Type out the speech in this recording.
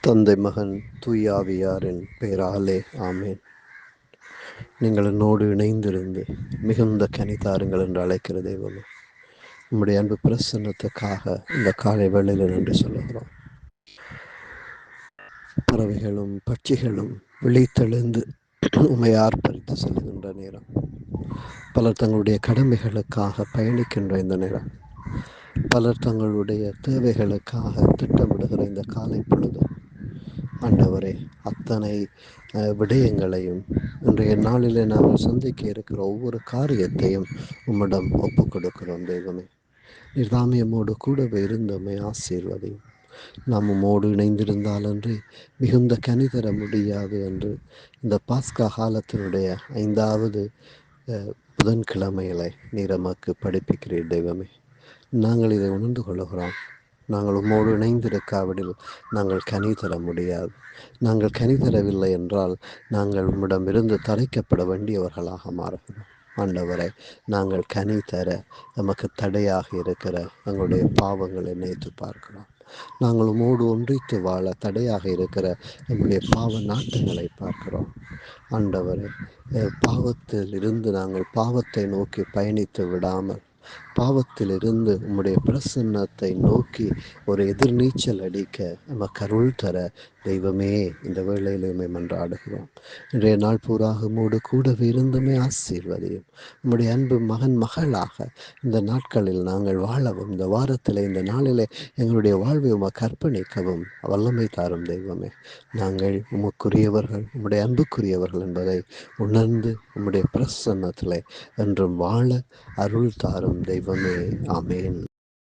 தந்தை மகன் தூயாவியாரின் பெயராலே ஆமேன். நீங்கள் என்னோடு இணைந்திருந்து மிகுந்த கனிதாருங்கள் என்று அழைக்கிற தெய்வமே, உம்முடைய அன்பு பிரசன்னத்துக்காக இந்த காலை வேளையில் நன்றி சொல்லுகிறோம். பறவைகளும் பட்சிகளும் விழித்தெழுந்து உம்மை ஆர்ப்பரித்து செல்கின்ற நேரம், பலர் தங்களுடைய கடமைகளுக்காக பயணிக்கின்ற இந்த நேரம், பலர் தங்களுடைய தேவைகளுக்காக திட்டமிடுகிற இந்த காலை பொழுது, ஆண்டவரே, அத்தனை விடயங்களையும் இன்றைய நாளிலே நாங்கள் சந்திக்க இருக்கிற ஒவ்வொரு காரியத்தையும் உம்மிடம் ஒப்புக் கொடுக்கிறோம் தெய்வமே. நீர்தாமே எம்மோடு கூடவே இருந்தோமே ஆசீர்வதியும். நாம் உம்மோடு இணைந்திருந்தால் அன்று மிகுந்த கனி தர முடியாது என்று இந்த பாஸ்கா காலத்தினுடைய 5வது புதன்கிழமைகளை நீர் எமக்கு படிப்பிக்கிறீர் தெய்வமே. நாங்கள் இதை உணர்ந்து கொள்கிறோம். நாங்கள் உம்மோடு இணைந்திருக்காவிடில் நாங்கள் கனி தர முடியாது. நாங்கள் கனி தரவில்லை என்றால் நாங்கள் உம்மிடமிருந்து தரைக்கப்பட வேண்டியவர்களாக மாறுகிறோம். ஆண்டவரை, நாங்கள் கனி தர நமக்கு தடையாக இருக்கிற எங்களுடைய பாவங்களை நினைத்து பார்க்கிறோம். நாங்கள் உம்மோடு ஒன்றித்து வாழ தடையாக இருக்கிற நம்முடைய பாவ நாட்டங்களை பார்க்கிறோம். ஆண்டவரை, பாவத்தில் இருந்து நாங்கள் பாவத்தை நோக்கி பயணித்து விடாமல் பாவத்திலிருந்து உம்முடைய பிரசன்னத்தை நோக்கி ஒரு எதிர்நீச்சல் அடிக்க நமக்கு அருள் தர தெய்வமே, இந்த வேளையிலுமே மன்றாடுகிறோம். இன்றைய நாள் பூராக உம்மோடு கூடவே இருந்துமே ஆசீர்வதியும். உம்முடைய அன்பு மகன் மகளாக இந்த நாட்களில் நாங்கள் வாழவும், இந்த வாரத்தில் இந்த நாளிலே எங்களுடைய வாழ்வை உமக்கு அர்ப்பணிக்கவும் வல்லமை தாரும் தெய்வமே. நாங்கள் உமக்குரியவர்கள், உம்முடைய அன்புக்குரியவர்கள் என்பதை உணர்ந்து உம்முடைய பிரசன்னத்திலே என்றும் வாழ அருள் தாரும் தெய்வமே. ஆமேன்.